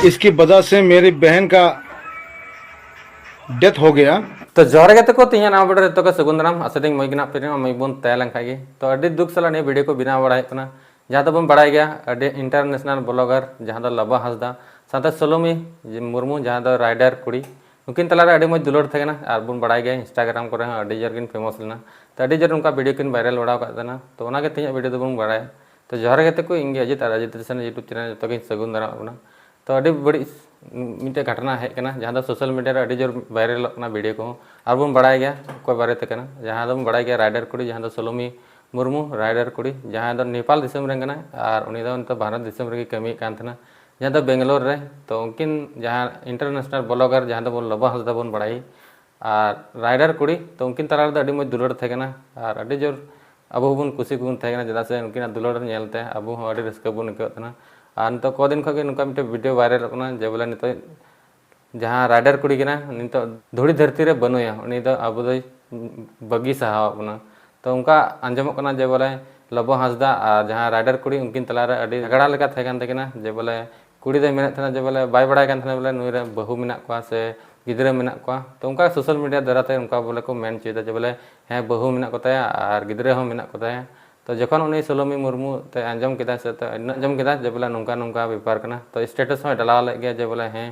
इसकी वजह से मेरी बहन का डेथ हो गया। तो जोरे गते को तीन नाम बड़े तो का सगुंदराम असदिंग मइगना पिरिन मइबुन तयलंग खागे तो अड्डी दुख सला ने वीडियो को बिना बड़ा है जहाँ तो बन बड़ा गया अड्डी इंटरनेशनल ब्लॉगर जहाँ तो लबा हंसदा साथ सोलोमी मुर्मू जहाँ तो राइडर कुड़ी उनकिन तलारे अड्डी मज दुलड़ थे ना और बन बड़ा गया इंस्टाग्राम को अड्डी जर किन फेमस लेना तो अड्डी जर उनका वीडियो किन वायरल बड़ा करना तो उना के तीन वीडियो तो बन बड़ा तो जोरे गते को इंगे अजित अजित यूट्यूब चैनल जो कि सगुंदराम तो अड्डी बड़ी मिट्टे घटना है जहाँ सोशल मीडिया अड्डी जोर वायरल वीडियो को और बन बड़ा गया कोई बारे ते जहाँ बन बड़ा गया राइडर कुड़ी जहाँ सोलोमी मुर्मू राइडर कुड़ी जहाँ नेपाल दिसम रे और उनी दो भारत दिसम रे कमी कान थे जहाँ तो बेंगलोर रे तो उनकिन जहाँ इंटरनेशनल ब्लॉगर जहाँ बन लबा हंसदा बन बड़ाई और राइडर कुड़ी तो उनकिन तला अड्डी मज दुलड़ थे और अड्डी जोर अब बन कुशी को थे चेदा से उनकिन दुलड़ नेलते अब अड्डी रस्का बन आइकना और नित को दिन खगे नुका मिट्टे वीडियो वायरल जे बोले नित जहाँ राइडर कुड़ी नित धूड़ी धरती रे बनुया उनी दो अब दो बगी सहावना तो उनका आंजमों जे बोले लबो हंसदा और जहाँ राइडर कुड़ी उनकिन तलारे अड्डी झगड़ा लेका थे जे बोले कुड़ी दो मेने जे बोले बाय बड़ा बोले नुई रे बहु मेना कोआ से गिद्रा मेना कोआ तो उनका सोशल मीडिया द्वारा उनका बोले को मेन चीज़ जे बोले हाँ बहु मेना कोताया और गिद्रा हो मेना कोताया तो जखन उनी सोलोमी मुर्मू ते आंजम किदा से तो आंजम किदा जे बोले नौका नौका व्यापार करना तो स्टेटस में डाला लगे जे बोले हाँ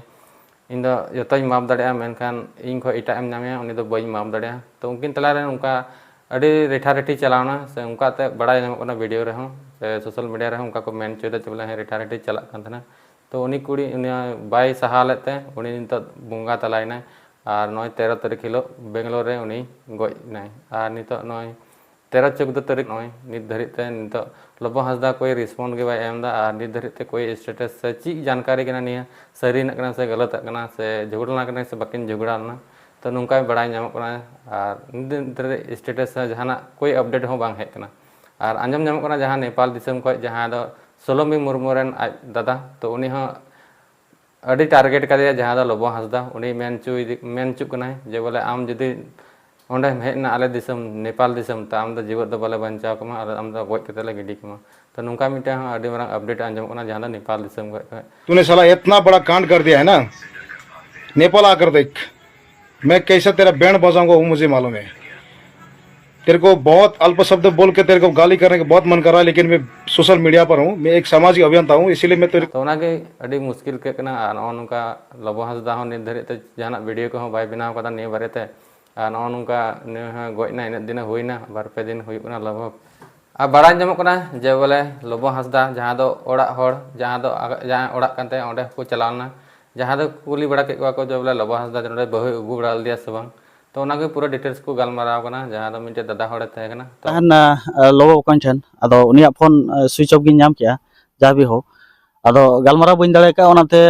इन जो माप दाड़ा मेनखान इन खो एटा एम नामे उनी दो बई माप दाड़ा तो उनकिन तलारे उनका अड़ी रेठा रेठी चलावना से उनका ते बड़ा नामों वीडियो रे से सोशल मीडिया रे उनका को मेन चोदा बोले हाँ रेठा रेठी चला तो उनी कुड़ी बाय सहा लेते उनी नित बंगा तलायना और नय 13 तारीख हिलो बेंगलोर रे उनी गजनाय और नित नय 13-14 तारीख नय नित धरिते नित लबो हंसदा कोई रिस्पॉन्ड के बाय एमदा और नित धरिते कोई स्टेटस से चीज जानकारी के निया सरी से गलत से झगड़ा से बाकिन झगड़ा तो नौका बड़ा नामों और नित स्टेटस जहाँ कोई अपडेट हो बांग हेकना और आंजम नामों जहाँ नेपाल दिसम को जहाँ दो सोलोमी मुर्मू रेन आज दादा तो उनी हो अड़ी टारगेट कर जहाँ दो लबो हंसदा उनी मेन चुकना जे बोले आम जुदी ओंडे हेजना आले दिसम नेपाल दिसम तो आम जीवन तो बोले बचाव कमा और आम गज कते गिडी कमा तो नौका मिट्टे अड़ी मारंग अपडेट आंजम जहाँ नेपाल दिसम तूने साला इतना बड़ा कांड कर दिया है ना, नेपाल आकर देख मैं कैसा तेरा बैंड बजाऊंगा वो मुझे मालूम है। तेरे को बहुत अल्प शब्द बोल के तेरे को गाली करने का बहुत मन कर रहा है, लेकिन मैं सोशल मीडिया पर हूँ, मैं एक सामाजिक अभियंता हूँ, इसीलिए मैं तेरे तो अड़ी मुश्किल के नौका लबो हंसदा नित धरिते जहाँ वीडियो को बाय बनाव कदा निये बारेते और नौका गजना इन दिन हुईना बार पे दिन हुईना लगभग और बड़ा जमों जे बोले लबो हंसदा जहाँ दो ओड़ा होड़ जहाँ ओड़ा कानते ओंडे को चलावना जहाँ दो कुली बड़ा के को जो बोले लबो हंसदा नोडे बहु उगू बड़ा दिया से बांग तो उनके पूरा डिटेल्स को गलमाराव कना जहाँ दो मिटे दादा होड़े थे कना तहन लबो बकन ठन अदो उनिया फोन स्विच ऑफ गिन नाम किया जा भी हो अदो गलमाराव बइन दाड़े का ओनाते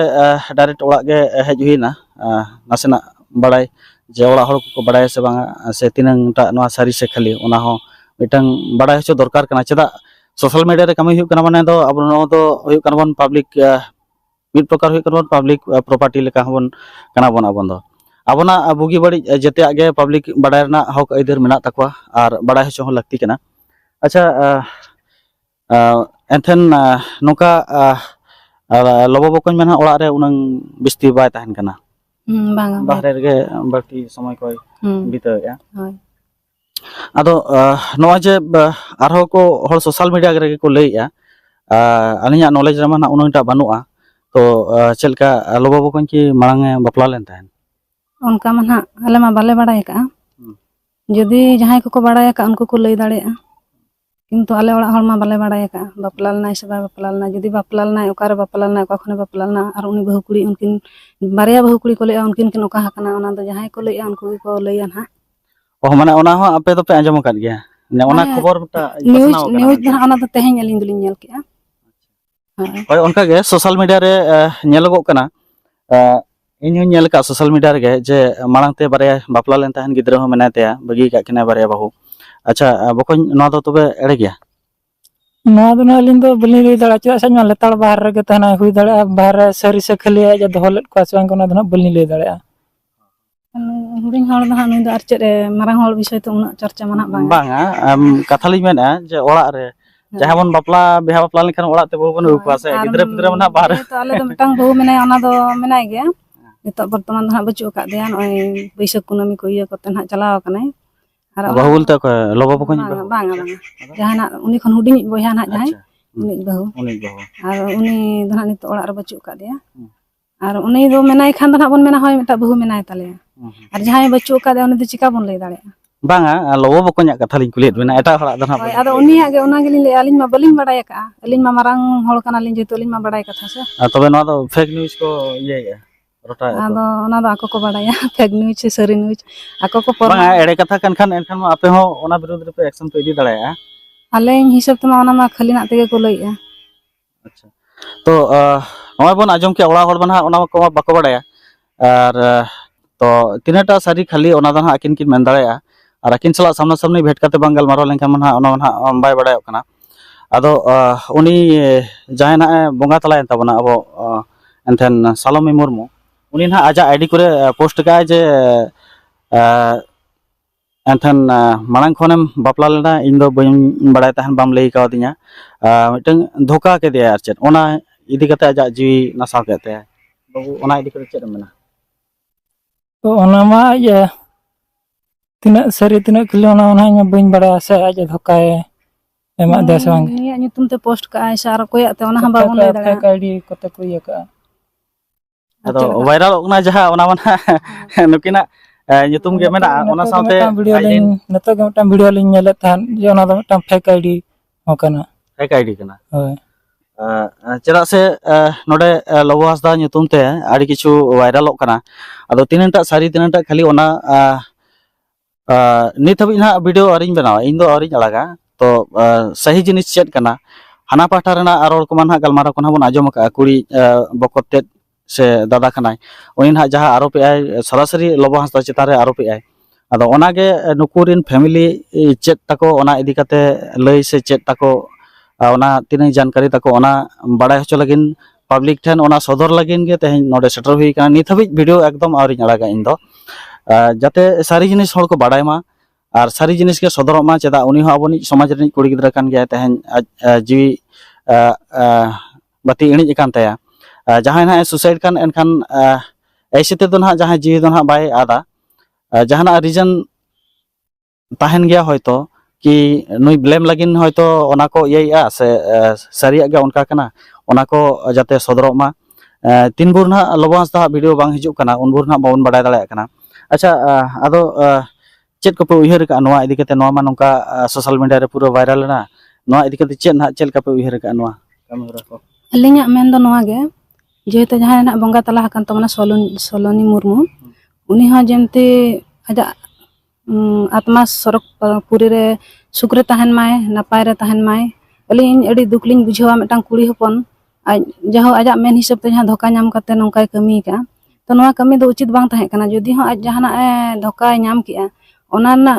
डायरेक्ट ओड़ा के हेज हुईना नासेना बड़ाई जे ओड़ा हड़ को बड़ाय से बांगा से तिनंगटा नवा सारी से खाली ओना हो मिटंग बड़ाय हो दरकार कना चेदा सोशल मीडिया रे कमी हुई कना माने दो अब नो दो हुई कना बन पब्लिक मिड प्रकार हुई कना पब्लिक प्रॉपर्टी लेका बन कना बन अबन दो अबना बुगी बड़ी जते आगे पब्लिक बड़ाय ना हक अइदर मेना तकवा और बड़ाय हो लगती कना। अच्छा एंथन नोका लबो बकन मेना ओड़ा रे उनंग बिस्ती बाय तहन कना बाहरे रे बाकी समय को बिताया अदो नवा जे आरो को हर सोशल मीडिया रे को लैया अनिया नॉलेज रे माना उनटा बनुआ तो चलका लबो बकन की मांगे बपला लेन तहन उनका मन आले मा बाले बड़ा का जदि जहां को बड़ा का उनको को लई दाड़ेया किंतु आले ओड़ा हर मा बाले बड़ा का बपलालना से बपलालना जदि बपलालना ओकारे बपलालना ओका खने बपलालना और उनी बहु कुड़ी उनकिन बारिया बहु कुड़ी को लैया उनकिन किन ओका हकना ओना दो जहां को लैया उनको को लैया ना ओ माने ओना हो आपे तो पे आंजम कर गया ने ओना खबर न्यूज ना ओना तो तेहें अलिन दुलिन नेल केआ होय उनका गे सोशल मीडिया रे नेलगो कना इन हूँ नेल का सोशल मीडिया रे जे मांगते बारे बापला लेन तहन गिद्रा हो मेनाते बगी का किना बारे बहु अच्छा बको ना तो तबे एड़े गया ना तो अलिन तो बलिन लई दाड़ा चा सा लेताड़ बाहर रे तहना हुई दाड़ा बाहर सरी से खाली जे दोहलेट को आसवान को ना तो बलिन लई दाड़ा हुडिंग हड़ ना नुई द आर चेरे मारांग हड़ विषय तो उना चर्चा मना बांगा बांगा कथा लई मेना जे ओड़ा रे जहाँ बन बापला बिहा बापला लेकिन ओड़ा ते बहु बन उकवा से गिद्रे पिद्रे मना बाहर तो आले तो मिटांग बहु मेनाय ओना दो मेनाय गया नितो वर्तमान दो बचु का दिया नय बैसाख कुनामी को इया कोते ना चलाव कनाय आर बहु बोलते को लोगो बको नि बांगा बांगा जहाना उनी खन हुडिंग बोया ना जहाय उनी बहु उनी बहु आर उनी दो ना नितो ओड़ा रे बचु का दिया आर उनी दो मेनाय खान दो ना बन मेना होय मिटा बहु मेनाय ताले आर जहाय बचु का दिया उनी दो चिका बन लay दाड़े बांगा लोबो बको nya कथा लिन कुलियत बिना एटा हड़ा दना होय आदो उनिया गे ओना गेलिन ले आलिन मा बलिन बडाय का आलिन मा मारांग होल काना लिन जेतो लिन मा बडाय कथा से तबे नो दो फेक न्यूज को ये रोटा आदो ओना दो आको को बडाया फेक न्यूज से सरी न्यूज आको को पर बांगा एड़े कथा कन खान एनखान मा आपे हो ओना विरोध रे पे एक्शन पे इदी दड़ाया आले हिसाब तमा ओना मा खाली ना तेगे को लइया अच्छा तो नय बन आजम के ओड़ा हड़ बना ओना को बाको बडाया और तो तिनाटा सारी खाली ओना दना अकिन किन मेन दड़ाया और अकिन सला सामना सामने भेट करते बांगल मारो लेनखान मन ओना बाय बडाय कना आदो उनी जाय ना बोंगा तलायन तबना अब एनथेन सालोमी मुर्मू उनी ना आजा आईडी करे पोस्ट का जे एनथेन मांग खनेम बापला लेना इन दो बइन बडाय तहन बाम लई का दिया मिटन धोखा के दिया आरचेत ओना इदी कते आजा जीवी नसाव केते बाबू ओना इदी करे चेत मेना तो ओना मा ये तिना सरी तिना खिले ओना बइन बड़ा से आज धोकाए एमा दे से बांग निया nyutum te post ka ai sar ko ya te ona hamba bon lay dara काईडी कोते को ये का आदो वायरल ओना जहा ओना मना नुकिना nyutum ge mena ओना साथे वीडियो लिन नतो के मटा वीडियो लिन नेले थान जे ओना दो मटा फेक आईडी होकना फेक आईडी कना होय चेदा से नोडे लोबो हासदा nyutum te आडी किछु वायरल ओकना आदो तिनटा सारी तिनटा खाली ओना नित हबी ना वीडियो अरिन बनावा इन दो अरिन अलगा तो सही जिनिस चेत कना हाना पाठा रेना आरोल को मानहा गलमारा कोना बन आजम का कुड़ी बकते से दादा कनाय उनी ना जहा आरोप आय सरासरी लोबो हासदा चिता रे आरोप आय आदो ओना गे नुकुरिन फैमिली चेत ताको ओना इदी कते लई से चेत ताको ओना तिनै जानकारी ताको ओना बडाय होचो लगिन पब्लिक ठेन ओना सदर लगिन गे तेहन नोडे सेटर हुई कना नित हबी वीडियो एकदम आरिन अलगा इन दो जाते सारी जिनिस हर को बाडाय मा और सारी जिनिस के सदर मा चेदा उनी हो आबोनी समाज रे कुड़ी गिदरा कान गया तेहन जीवी बाती इणी कान तया जहां ना सुसाइड कान एनखान ऐसे ते दो ना जहां जीवी दो ना बाय आदा जहां रीजन ताहन गया होयतो कि नुई ब्लेम लगिन होयतो ओना को येया से सारिया गे उनका कना ओना को जाते सदर मा तीन बुर ना लोबो हासदा वीडियो बांग हिजु कना उन बुर ना बावन बडाय दाड़ाय कना अच्छा आदो चेत को पे उयहर का नोआ इदी कते नोआ मा नोंका सोशल मीडिया रे पूरा वायरल ना नोआ इदी कते चेत ना चेल का पे उयहर का नोआ कामरा को alinya men do noa ge jeto jahan na bonga tala hakan to mana soloni murmu uni ha jemte aja atma sorok puri re sukre tahan mai napay re tahan mai alin adi duklin bujhawa metang kuri hopon jaho aja men hisab te jahan dhoka nyam kate nongkai kami ka to noa kami do uchit bang tahe kana jodi ho aj jahana dhoka nyam kia ona na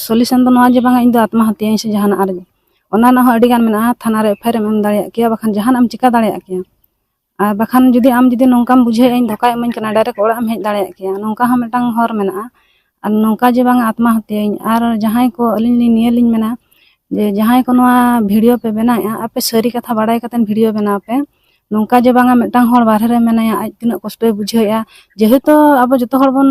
solution do noa je bang indo atma hatia se jahana ar ona na ho adi gan mena thana re FIR em dare kia bakhan jahan am chika dare kia ar bakhan jodi am jodi nongkam bujhe ain dhoka emain kana direct ora am hej dare kia nongka ha metang hor mena ar nongka je bang atma hatia ar jahay ko alin li niye lin mena je jahay ko noa video pe bena ape sari katha badai katen video bena pe nongka je banga metang hor barhe re mena aj tina kostoy bujhe ya jeheto abo joto hor bon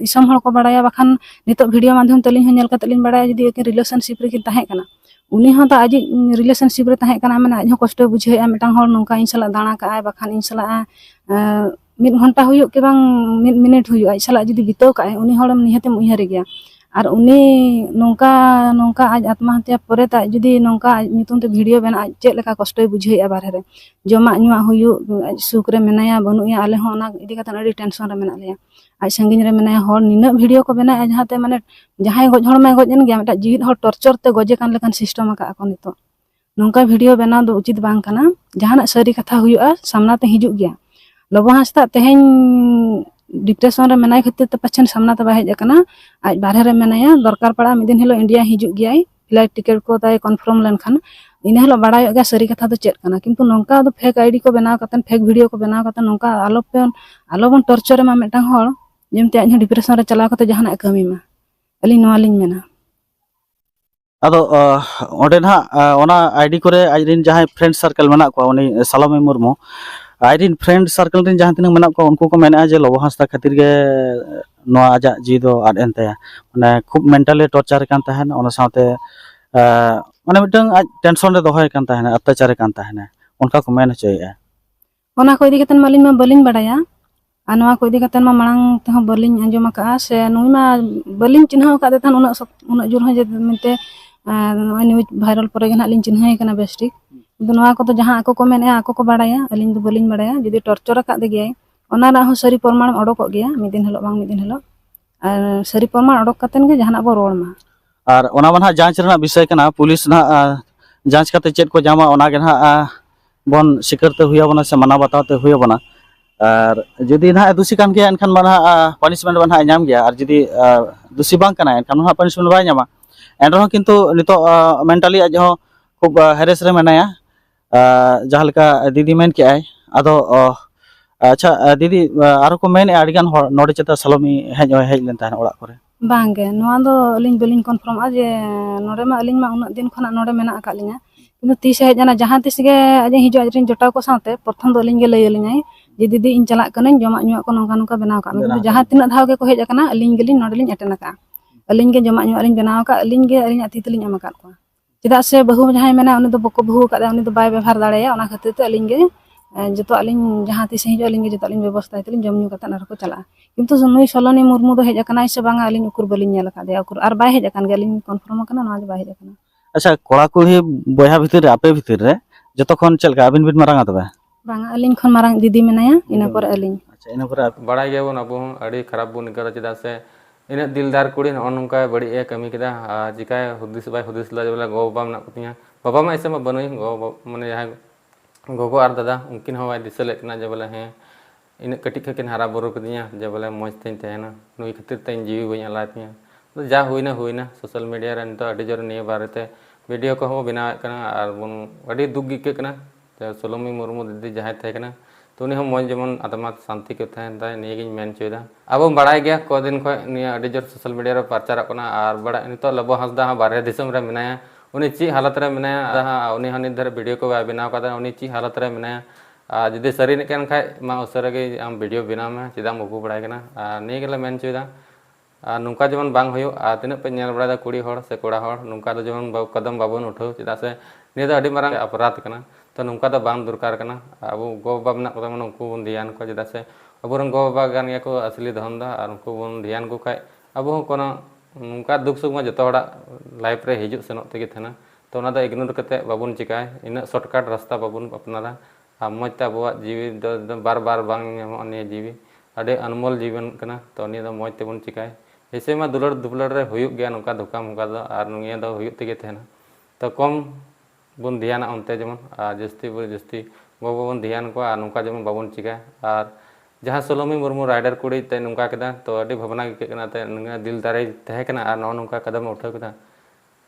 disam hor ko badaya bakhan nitok video madhyam telin nyel ka telin badaya jodi ek relationship re kin tahe kana uni ha ta aji relationship re tahe kana mena aj ho kostoy bujhe ya metang hor nongka inshallah dana ka ay bakhan inshallah mid ghonta huyuk ke bang mid minute huyuk aj sala jodi bitaw ka ay uni horam nihatem uyhare gya ar uni nongka aj atma hatia pore ta jodi nongka nyutum te video bena aj chet leka kostoy bujhe ya barhe re joma nyua huyuk suk re menaya banu ya ale ho ona idi katan adi tension re mena leya aj sangin re menaya hor nina video ko bena aj hate mane jahay goj hor ma goj en gya meta jivit hor torture te goje kan lekan system aka ako nito nongka video bena do uchit bang kana jahana sari katha huyuga samna te hijuk gya lobo hasta teheng depression रे मेनाय खातिर ते पछन सामना ते बाहेज कना आज बाहर रे मेनाया दरकार पड़ा मिदिन हिलो इंडिया हिजुग गियाय फ्लाइट टिकट को ताय कन्फर्म लेनखान इन हिलो बडाय गे सरी कथा तो चेत कना किंतु नोंका दो फेक आईडी को बनाव कतन फेक वीडियो को बनाव कतन नोंका आलोबन टॉर्चर मा मेटांग हol जेमते आज डिप्रेशन रे चलाव कते जहाना कमी मा अली नोवा लिन मेना ᱟᱫᱚ ᱚᱸᱰᱮ ᱱᱟᱦᱟᱜ ᱚᱱᱟ ᱟᱭᱰᱤ ᱠᱚᱨᱮ ᱟᱡᱨᱮᱱ ᱡᱟᱦᱟᱸᱭ ᱯᱷᱨᱮন্ড ᱥᱟᱨᱠᱮᱞ ᱢᱮᱱᱟᱜ ᱠᱚᱣᱟ ᱩᱱᱤ ᱥᱟᱞᱚᱢᱤ ᱢᱩᱨᱢᱩ ᱟᱡᱨᱮᱱ ᱯᱷᱨᱮন্ড ᱥᱟᱨᱠᱮᱞ ᱨᱮᱱ ᱡᱟᱦᱟᱸ ᱛᱤᱱᱟᱹᱜ ᱢᱮᱱᱟᱜ ᱠᱚᱣᱟ ᱩᱱᱠᱩ ᱠᱚ ᱢᱮᱱᱮᱜᱼᱟ ᱡᱮ ᱞᱚᱵᱚ ᱦᱟᱸᱥᱫᱟ ᱠᱷᱟᱹᱛᱤᱨ ᱜᱮ ᱱᱚᱣᱟ ᱟᱡᱟᱜ ᱡᱤᱣᱤ ᱫᱚ ᱟᱫ ᱮᱱ ᱛᱟᱭᱟ ᱢᱟᱱᱮ ᱠᱷᱩᱵ ᱢᱮᱱᱴᱟᱞᱤ ᱴᱚᱨᱪᱟᱨ ᱠᱟᱱ ᱛᱟᱦᱮᱱ ᱚᱱᱟ ᱥᱟᱶᱛᱮ ᱢᱟᱱᱮ ᱢᱤᱫᱴᱟᱝ ᱟᱡ ᱴᱮᱱᱥᱚᱱ ᱨᱮ ᱫᱚᱦᱚᱭ ᱠᱟᱱ ᱛᱟᱦᱮᱱᱟ ᱚᱛᱛযাচার ᱠᱟᱱ ᱛᱟᱦᱮᱱᱟ ᱚᱱᱠᱟ ᱠᱚ ᱢᱮᱱ ᱦᱚᱪᱚᱭᱮᱜᱼᱟ ᱚᱱᱟ ᱠᱚ ᱤᱫᱤ ᱠᱟᱛᱮ ᱢᱟ ᱟᱹᱞᱤᱧ ᱢᱟ ᱵᱟᱹᱞᱤᱧ ᱵᱟᱲᱟᱭᱟ ᱟᱨ ᱱᱚᱣᱟ ᱠᱚ ᱤᱫᱤ ᱠᱟᱛᱮ ᱢᱟ ᱢᱟᱲᱟᱝ ᱛᱮᱦᱚᱸ ᱵᱟᱹᱞᱤᱧ ᱟᱸᱡᱚᱢ ᱟᱠᱟᱜᱼᱟ ᱥᱮ ᱱᱩᱭ ᱢᱟ ᱵᱟᱹᱞᱤᱧ ᱪᱤᱱᱦᱟᱹᱣ ᱟᱠᱟᱫ ᱛᱟᱦᱮᱱ ᱩᱱᱟᱹᱜ ᱡᱳᱨ ᱦᱚᱸ ᱡᱮ ᱢᱮᱱᱛᱮ ᱱᱚᱜᱼᱚᱭ ᱱᱤᱭᱩᱡᱽ ᱵᱷᱟᱭᱨᱟᱞ ᱯᱚᱨᱮ ᱜᱮ ᱱᱟᱜ ᱞᱤᱧ ᱪᱤᱱᱦᱟᱹᱣ ᱠᱟᱱᱟ ᱵᱮᱥᱴᱷᱤᱠ ᱠᱤᱱᱛᱩ ᱱᱚᱣᱟ ᱠᱚᱫᱚ ᱡᱟᱦᱟᱸ ᱟᱠᱚ ᱠᱚ ᱢᱮᱱᱮᱜᱼᱟ ᱟᱠᱚ ᱠᱚ ᱵᱟᱲᱟᱭᱟ ᱟᱹᱞᱤᱧ ᱫᱚ ᱵᱟᱹᱞᱤᱧ ᱵᱟᱲᱟᱭᱟ ᱡᱩᱫᱤ ᱴᱚᱨᱪᱟᱨ ᱟᱠᱟᱫ ᱜᱮᱭᱟᱭ ᱚᱱᱟ ᱨᱮᱱᱟᱜ ᱦᱚᱸ ᱥᱟᱹᱨᱤ ᱯᱨᱚᱢᱟᱱ ᱚᱰᱚᱠᱚᱜ ᱜᱮᱭᱟ ᱢᱤᱫ ᱫᱤᱱ ᱦᱤᱞᱳᱜ ᱵᱟᱝ ᱢᱤᱫ ᱫᱤᱱ ᱦᱤᱞᱳᱜ ᱟᱨ ᱥᱟᱹᱨᱤ ᱯᱨᱚᱢᱟᱱ ᱚᱰᱚᱠ ᱠᱟᱛᱮᱱ ᱜᱮ ᱡᱟᱦᱟᱱᱟᱜ ᱵᱚ ᱨᱚᱲ ᱢᱟ ᱟᱨ ᱚᱱᱟ ᱢᱟ ᱱᱟᱦᱟᱜ ᱡᱟᱸᱪ ᱨᱮᱱᱟᱜ ᱵᱤᱥᱚᱭ ᱠᱟᱱᱟ ᱯᱩᱞᱤᱥ ᱱᱟᱦᱟᱜ ᱡᱟᱸᱪ ᱠᱟᱛᱮ ᱪᱮᱫ ᱠᱚ ᱧᱟᱢᱟ ᱚᱱᱟᱜᱮ ᱱᱟᱦᱟᱜ ᱵᱚᱱ ᱥᱤᱠᱟᱹᱨᱛᱮ ᱦᱩᱭ ᱟᱵᱚᱱᱟ ᱥᱮ ᱢᱟᱱᱟᱣ ᱵᱟᱛᱟᱣ ᱛᱮ ᱦᱩᱭ ᱟᱵᱚᱱᱟ ᱟᱨ ᱡᱩᱫᱤ ᱱᱟᱦᱟᱜ ᱫᱩᱥᱤ ᱠᱟᱱ ᱜᱮᱭᱟ ᱮᱱᱠᱷᱟन ᱢᱟ ᱱᱟᱦᱟᱜ ᱯᱟᱱᱤᱥᱢᱮᱱᱴ ᱢᱟ ᱱᱟᱦᱟᱜ ᱧᱟᱢ ᱜᱮᱭᱟ ᱟᱨ ᱡᱩᱫᱤ ᱫᱩᱥᱤ ᱵᱟᱝ ᱠᱟᱱᱟ ᱮᱱᱠᱷᱟन ᱱᱟᱦᱟᱜ ᱯᱟᱱᱤᱥᱢᱮᱱᱴ ᱵᱟᱭ ᱧᱟᱢᱟ ᱮᱱᱨᱮᱦᱚᱸ ᱠᱤᱱᱛᱩ ᱱᱤᱛᱚᱜ ᱢᱮᱱᱴᱟᱞᱤ ᱟᱡ ᱦᱚᱸ ᱠᱷᱩᱵ ᱦᱮᱨᱮᱥ ᱨᱮ ᱢᱮᱱᱟᱭᱟ ᱡᱟᱦᱟᱸ ᱞᱮᱠᱟ ᱫᱤᱫᱤ ᱢᱮᱱ ᱠᱮᱜᱼᱟᱭ ᱟᱫᱚ ᱟᱪᱪᱷᱟ ᱫᱤᱫᱤ ᱟᱨᱚ ᱠᱚ ᱢᱮᱱᱮᱜᱼᱟ ᱟᱹᱰᱤᱜᱟᱱ ᱦᱚᱲ ᱱᱚᱰᱮ ᱪᱮᱛᱟ ᱥᱟᱞᱚᱢᱤ ᱦᱮᱡ ᱞᱮᱱ ᱛᱟᱦᱮᱱᱟ ᱚᱲᱟᱜ ᱠᱚᱨᱮ ᱵᱟᱝᱜᱮ ᱱᱚᱣᱟ ᱫᱚ ᱟᱹᱞᱤᱧ ᱵᱟᱹᱞᱤᱧ ᱠᱚᱱᱯᱷᱟᱨᱢᱚᱜᱼᱟ ᱡᱮ ᱱᱚᱰᱮ ᱢᱟ ᱟᱹᱞᱤᱧ ᱢᱟ ᱩᱱᱟᱹᱜ ᱫᱤᱱ ᱠᱷᱚᱱᱟᱜ ᱱᱚᱰᱮ ᱢᱮᱱᱟᱜ ᱟᱠᱟᱫ ᱞᱤᱧᱟ ᱠᱤᱱᱛᱩ ᱛᱤᱥᱮ ᱦᱮᱡ ᱮᱱᱟ ᱡᱟᱦᱟᱸ ᱛᱤᱥ ᱜᱮ ᱟᱡ ᱦᱤᱡᱩᱜ ᱟᱡᱨᱮᱱ ᱡᱚᱴᱟᱣ ᱠᱚ ᱥᱟᱶᱛᱮ ᱯᱨᱚᱛᱷᱚᱢ ᱫᱚ ᱟᱹᱞᱤᱧ ᱜᱮ ᱞᱟᱹᱭ ᱟᱹᱞᱤᱧᱟᱭ ᱡᱮ ᱫᱤᱫᱤ ᱤᱧ ᱪᱟᱞᱟᱜ ᱠᱟᱹᱱᱟᱹᱧ ᱡᱚᱢᱟᱜ ᱧᱩᱣᱟᱜ ᱠᱚ ᱱᱚᱝᱠᱟ ᱱᱚᱝᱠᱟ ᱵᱮᱱᱟᱣ ᱠᱟᱜ ᱢᱮ ᱠᱤᱱᱛᱩ ᱡᱟᱦᱟᱸ ᱛᱤᱱᱟᱹᱜ ᱫᱷᱟᱣ ᱜᱮᱠᱚ ᱦᱮᱡ ᱟᱠᱟᱱᱟ ᱟᱹᱞᱤᱧ ᱜᱮᱞᱤᱧ ᱱᱚᱰᱮ ᱞᱤᱧ ᱮᱴᱮᱱ ᱟᱠᱟᱜᱼᱟ ᱟᱹᱞᱤᱧ ᱜᱮ ᱡᱚᱢᱟᱜ ᱧᱩᱣᱟᱜ ᱞᱤᱧ ᱵᱮᱱᱟᱣ ᱟᱠᱟᱫ ᱟᱹᱞᱤᱧ ᱜᱮ ᱟᱹᱞᱤᱧᱟᱜ ᱛᱤ ᱛᱮᱞᱤᱧ ᱮᱢ ᱟᱠᱟᱫ ᱠᱚᱣᱟ ᱪᱮᱫᱟᱜ ᱥᱮ ᱵᱟᱹᱦᱩ ᱡᱟᱦᱟᱸᱭ ᱢᱮᱱᱟ ᱩᱱᱤ ᱫᱚ ᱵᱟᱠᱚ ᱵᱟᱹᱦᱩ ᱟᱠᱟᱫᱮᱭᱟ ᱩᱱᱤ ᱫᱚ ᱵᱟᱭ ᱵᱮᱵᱚᱦᱟᱨ ᱫᱟᱲᱮᱭᱟᱜᱼᱟ ᱚᱱᱟ ᱠᱷᱟᱹᱛᱤᱨ ᱛᱮ ᱟᱹᱞᱤᱧ ᱜᱮ ᱡᱚᱛᱚᱣᱟᱜ ᱞᱤᱧ ᱡᱟᱦᱟᱸ ᱛᱤᱥ ᱦᱤᱡᱩᱜ ᱟᱹᱞᱤᱧ ᱜᱮ ᱡᱚᱛᱚᱣᱟᱜ ᱞᱤᱧ ᱵᱮᱵᱚᱥᱛᱷᱟᱭ ᱛᱮᱞᱤᱧ ᱡᱚᱢ ᱧᱩ ᱠᱟᱛᱮ ᱟᱨᱦᱚᱸ ᱠᱚ ᱪᱟᱞᱟᱜᱼᱟ ᱠᱤᱱᱛᱩ ᱱᱩᱭ ᱥᱚᱞᱚᱱᱤ ᱢᱩᱨᱢᱩ ᱫᱚ ᱦᱮᱡ ᱟᱠᱟᱱᱟᱭ ᱥᱮ ᱵᱟᱝᱟ ᱟᱹᱞᱤᱧ ᱩᱠᱩᱨ ᱵᱟᱹᱞᱤᱧ ᱧᱮᱞ ᱟᱠᱟᱫᱮᱭᱟ ᱩᱠᱩᱨ ᱟᱨ ᱵᱟᱭ ᱦᱮᱡ ᱟᱠᱟᱱ ᱜᱮᱭᱟ ᱟᱹᱞᱤᱧ ᱠᱚᱱᱯᱷᱟᱨᱢ ᱟᱠᱟᱱᱟ ᱱᱚᱣᱟ ᱫᱚ ᱵᱟᱭ ᱦᱮᱡ ᱟᱠᱟᱱᱟ ᱟᱪᱪᱷᱟ ᱠᱚᱲᱟ ᱠᱩᱲᱤ ᱵᱚᱭᱦᱟ ᱵᱷᱤᱛᱤᱨ ᱨᱮ ᱟᱯᱮ ᱵᱷᱤᱛᱤᱨ ᱨᱮ ᱡᱚᱛᱚ ᱠᱷᱚᱱ ᱪᱮᱫ ᱞᱮᱠᱟ ᱟᱹᱵᱤᱱ ᱵᱤᱱ ᱢᱟᱨᱟᱝᱟ ᱛᱚᱵᱮ ᱵᱟᱝᱟ ᱟᱹᱞᱤᱧ ᱠᱷᱚᱱ ᱢᱟᱨᱟᱝ ᱫᱤᱫᱤ ᱢᱮᱱᱟᱭᱟ ᱤᱱᱟᱹ ᱯᱚᱨᱮ ᱟᱹᱞᱤᱧ ᱟᱪᱪᱷᱟ ᱤᱱᱟᱹ ᱯᱚᱨᱮ ᱵᱟᱲᱟᱭ ᱜᱮᱭᱟᱵᱚᱱ ᱟᱵᱚ ᱦᱚᱸ ᱟᱹᱰᱤ ᱠᱷᱟᱨᱟᱯ ᱵᱚᱱ ᱟᱹᱭᱠᱟᱹᱣᱟ ᱪᱮᱫᱟᱜ ᱥᱮ ᱤᱱᱟᱹᱜ ᱫᱤᱞᱫᱟᱨ ᱠᱩᱲᱤ ᱱᱚᱜᱼᱚ ᱱᱚᱝᱠᱟ ᱵᱟᱹᱲᱤᱡ ᱮ ᱠᱟᱹᱢᱤ ᱠᱮᱫᱟ ᱟᱨ ᱪᱤᱠᱟᱭ ᱦᱩᱫᱤᱥ ᱵᱟᱭ ᱦᱩᱫᱤᱥ ᱞᱮᱫᱟ ᱵᱚᱞᱮ ᱜᱚᱼᱵᱟᱵᱟ ᱢᱮᱱᱟᱜ ᱠᱚᱛᱤᱧᱟ ᱵᱟᱵᱟ ᱢᱟ ᱮᱥᱮ ᱢᱟ ᱵᱟᱹᱱᱩᱭ ᱜᱚ ᱢᱟᱱᱮ ᱡᱟᱦᱟᱸᱭ ᱜᱚᱜᱚ ᱟᱨ ᱫᱟᱫᱟ ᱩᱱᱠᱤᱱ ᱦᱚᱸ ᱵᱟᱭ ᱫᱤᱥᱟᱹ ᱞᱮᱫ ᱠᱤᱱᱟ ᱡᱮ ᱵᱚᱞᱮ ᱦᱮᱸ ᱤᱱᱟᱹᱜ ᱠᱟᱹᱴᱤᱡ ᱠᱷᱚᱡ ᱠᱤᱱ ᱦᱟᱨᱟ ᱵᱩᱨᱩ ᱠᱤᱫᱤᱧᱟ ᱡᱮ ᱵᱚᱞᱮ ᱢᱚᱡᱽ ᱛᱤᱧ ᱛᱟᱦᱮᱱᱟ ᱱᱩᱭ ᱠᱷᱟᱹᱛᱤᱨ ᱛᱮ ᱤᱧ ᱡᱤᱣᱤ ᱵᱟᱹᱧ ᱟᱞᱟᱭ ᱛᱤᱧᱟ ᱡᱟ ᱦᱩᱭᱱᱟ ᱥᱳᱥᱟᱞ ᱢᱤᱰᱤᱭᱟ ᱨᱮ ᱱᱤᱛᱚᱜ ᱟᱹᱰᱤ ᱡᱳᱨ ᱱᱤᱭᱟᱹ ᱵᱟᱨᱮᱛᱮ ᱵᱷᱤᱰᱤᱭᱳ ᱠᱚᱦᱚᱸ ᱵᱚᱱ ᱵᱮᱱᱟᱣᱮᱫ ᱠᱟᱱᱟ ᱟᱨ ᱵᱚᱱ ᱟᱹᱰᱤ ᱫᱩᱠ ᱜᱮ ᱟᱹᱭᱠᱟᱹᱜ ᱠᱟᱱᱟ ᱡᱮ ᱥᱚᱞᱚᱢᱤ ᱢᱩᱨᱢᱩ ᱫᱤᱫᱤ ᱡᱟᱦᱟᱸᱭ ᱛᱟᱦᱮᱸ ᱠᱟᱱᱟ ᱛᱚ ᱩᱱᱤ ᱦᱚᱸ ᱢᱚᱡᱽ ᱡᱮᱢᱚᱱ ᱟᱛᱢᱟ ᱥᱟᱱᱛᱤ ᱠᱚ ᱛᱟᱦᱮᱱ ᱛᱟᱭ ᱱᱤᱭᱟᱹᱜᱤᱧ ᱢᱮᱱ ᱦᱚᱪᱚᱭᱮᱫᱟ ᱟᱵᱚ ᱵᱟᱲᱟᱭ ᱜᱮᱭᱟ ᱠᱚᱫᱤᱱ ᱠᱷᱚᱡ ᱱᱤᱭᱟᱹ ᱟᱹᱰᱤ ᱡᱳᱨ ᱥᱳᱥᱟᱞ ᱢᱤᱰᱤᱭᱟ ᱨᱮ ᱯᱨᱚᱪᱟᱨᱚᱜ ᱠᱟᱱᱟ ᱟᱨ ᱵᱟᱲᱟᱭ ᱱᱤᱛᱚᱜ ᱞᱚᱵᱚ ᱦᱟᱸᱥᱫᱟ ᱦᱚᱸ ᱵᱟᱨᱦᱮ ᱫᱤᱥᱚᱢ ᱨᱮ ᱢᱮᱱᱟᱭᱟ ᱩᱱᱤ ᱪᱮᱫ ᱦᱟᱞᱚᱛ ᱨᱮ ᱢᱮᱱᱟᱭᱟ ᱩᱱᱤ ᱦᱚᱸ ᱱᱤᱛ ᱫᱷᱟᱹᱨᱤᱡ ᱵᱷᱤᱰᱤᱭᱳ ᱠᱚ ᱵᱟᱭ ᱵᱮᱱᱟᱣ ᱠᱟᱫᱟ ᱩᱱᱤ ᱪᱮᱫ ᱦᱟᱞᱚᱛ ᱨᱮ ᱢᱮᱱᱟᱭᱟ ᱟᱨ ᱡᱩᱫᱤ ᱥᱟᱹᱨᱤᱱᱟᱜ ᱠᱟᱱ ᱠᱷᱟᱡ ᱢᱟ ᱩᱥᱟᱹᱨᱟ ᱜᱮ ᱟᱢ ᱵᱷᱤᱰᱤᱭᱳ ᱵᱮᱱᱟᱣ ᱢᱮ ᱪᱮᱫᱟᱜ ᱮᱢ ᱩᱠᱩ ᱵᱟᱲᱟᱭ ᱠᱟᱱᱟ ᱟᱨ ᱱᱤᱭᱟᱹ ᱜᱮᱞᱮ ᱢᱮᱱ ᱦᱚᱪᱚᱭᱮᱫᱟ ᱟᱨ ᱱᱚᱝᱠᱟ ᱡᱮᱢᱚᱱ ᱵᱟᱝ ᱦᱩᱭᱩᱜ ᱟᱨ ᱛᱤᱱᱟᱹᱜ ᱯᱮ ᱧᱮᱞ ᱵᱟᱲᱟᱭᱮᱫᱟ ᱠᱩᱲᱤ ᱦᱚᱲ ᱥᱮ ᱠᱚᱲᱟ ᱦᱚᱲ ᱱᱚᱝᱠᱟ ᱫᱚ ᱡᱮᱢᱚᱱ ᱠᱚᱫᱚᱢ ᱵᱟᱵᱚᱱ ᱩᱴᱷᱟᱹᱣ ᱪᱮᱫᱟᱜ ᱥᱮ ᱱᱤᱭᱟᱹ ᱫᱚ ᱟᱹᱰꯤ ᱢᱟᱨᱟᱝ ᱚᱯᱨᱟধ ᱠᱟᱱᱟ ᱛᱚ ᱱᱚᱝᱠᱟ ᱫᱚ ᱵᱟᱝ ᱫᱚᱨᱠᱟর ᱠᱟᱱᱟ ᱟᱵᱚ ᱜᱚᱼᱵᱟᱵᱟ ᱢᱮᱱᱟᱜ ᱠᱚᱛᱟ ᱵᱚᱱᱟ ᱩᱱᱠᱩ ᱵᱚᱱ ᱫᱷᱮᱭᱟᱱ ᱠᱚᱣᱟ ᱪᱮᱫᱟᱜ ᱥᱮ ᱟᱵᱚᱨᱮᱱ ᱜᱚᱼᱵᱟᱵᱟ ᱠᱟᱱ ᱜᱮᱭᱟ ᱠᱚ ᱟᱥᱞᱤ ᱫᱷᱚᱱ ᱫᱚ ᱟᱨ ᱩᱱᱠᱩ ᱵᱚᱱ ᱫᱷᱮᱭᱟᱱ ᱠᱚ ᱠᱷᱟᱡ ᱟᱵᱚ ᱦᱚᱸ ᱠᱳᱱᱳ ᱱᱚᱝᱠᱟ ᱫᱩᱠ ᱥᱩᱠ ᱢᱟ ᱡᱚᱛᱚ ᱦᱚᱲᱟᱜ ᱞᱟᱭᱤᱯᱷ ᱨᱮ ᱦᱤᱡᱩᱜ ᱥᱮᱱᱚᱜ ᱛᱮᱜᱮ ᱛᱟᱦᱮᱱᱟ ᱛᱚ ᱚᱱᱟ ᱫᱚ ᱤᱜᱱᱳᱨ ᱠᱟᱛᱮᱫ ᱵᱟᱵᱚᱱ ᱪᱤᱠᱟᱹᱭᱟ ᱤᱱᱟᱹᱜ ᱥᱚᱨᱴᱠᱟᱴ ᱨᱟᱥᱛᱟ ᱵᱟᱵᱚᱱ ᱟᱯᱱᱟᱨᱟ ᱟᱨ ᱢᱚᱡᱽ ᱛᱮ ᱟᱵᱚᱣᱟᱜ ᱡᱤᱣᱤ ᱫᱚ ᱵᱟᱨ ᱵᱟᱨ ᱵᱟᱝ ᱧᱟᱢᱚᱜᱼᱟ ᱱᱤᱭᱟᱹ ᱡᱤᱣᱤ ᱟᱹᱰᱤ ᱟᱱᱢᱳᱞ ᱡᱤᱵᱚᱱ ᱠᱟᱱᱟ ᱛᱚ ᱱᱤᱭᱟᱹ ᱫᱚ ᱢᱚᱡᱽ ᱛᱮᱵᱚᱱ ᱪᱤᱠᱟᱹᱭᱟ ᱮᱭᱥᱮ ᱢᱟ ᱫᱩᱞᱟᱹᱲ ᱫᱩᱯᱞᱟᱹᱲ ᱨᱮ ᱦᱩᱭᱩᱜ ᱜᱮᱭᱟ ᱱᱚᱝᱠᱟ ᱫᱷᱳᱠᱟ ᱢᱚᱠᱟ ᱫᱚ ᱟᱨ ᱱᱤᱭᱟᱹ ᱫᱚ ᱦᱩᱭᱩᱜ ᱛᱮᱜᱮ ᱛᱟᱦᱮᱱᱟ ᱛᱚ ᱠᱚᱢ ᱵᱚᱱ ᱫᱷᱮᱭᱟᱱᱟ ᱚᱱᱛᱮ ᱡᱮᱢᱚᱱ ᱟᱨ ᱡᱟᱹᱥᱛᱤ ᱜᱚᱼᱵᱟᱵᱟ ᱵᱚᱱ ᱫᱷᱮᱭᱟᱱ ᱠᱚᱣᱟ ᱟᱨ ᱱᱚᱝᱠᱟ ᱡᱮᱢᱚᱱ ᱵᱟᱵᱚᱱ ᱪᱤᱠᱟᱹᱭᱟ ᱟᱨ ᱡᱟᱦᱟᱸ ᱥᱚᱞᱚᱢᱤ ᱢᱩᱨᱢᱩ ᱨᱟᱭᱰᱟᱨ ᱠᱩᱲᱤ ᱛᱮ ᱱᱚᱝᱠᱟ ᱠᱮᱫᱟ ᱛᱚ ᱟᱹᱰᱤ ᱵᱷᱟᱵᱽᱱᱟ ᱜᱮ ᱟᱹᱭᱠᱟᱹᱜ ᱠᱟᱱᱟ ᱛᱮ ᱫᱤᱞ ᱫᱟᱨᱮ ᱛᱟᱦᱮᱸ ᱠᱟᱱᱟ ᱟᱨ ᱱᱚᱜᱼᱚ ᱱᱚᱝᱠᱟ ᱠᱟᱫᱚᱢ ᱩᱴᱷᱟᱹᱣ ᱠᱮᱫᱟ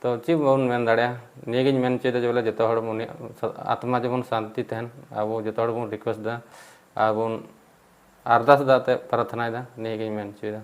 ᱛᱚ ᱪᱮᱫ ᱵᱟᱵᱚᱱ ᱢᱮᱱ ᱫᱟᱲᱮᱭᱟᱜᱼᱟ ᱱᱤᱭᱟᱹᱜᱤᱧ ᱢᱮᱱ ᱦᱚᱪᱚᱭᱮᱫᱟ ᱡᱮ ᱵᱚᱞᱮ ᱡᱚᱛᱚ ᱦᱚᱲ ᱩᱱᱤᱭᱟᱜ ᱟᱛᱢᱟ ᱡᱮᱢᱚᱱ ᱥᱟᱱᱛᱤ ᱛᱟᱦᱮᱱ ᱟᱵᱚ ᱡᱚᱛᱚ ᱦᱚᱲ ᱵᱚᱱ ᱨᱤᱠᱩᱭᱮᱥᱴ ᱮᱫᱟ ᱟᱨ ᱵᱚᱱ ᱟᱨᱫᱟᱥ ᱮᱫᱟ ᱯᱨᱟᱨᱛᱷᱱᱟᱭᱮᱫᱟ ᱱᱤᱭᱟᱹᱜᱤᱧ ᱢᱮᱱ ᱦᱚᱪᱚᱭᱮᱫᱟ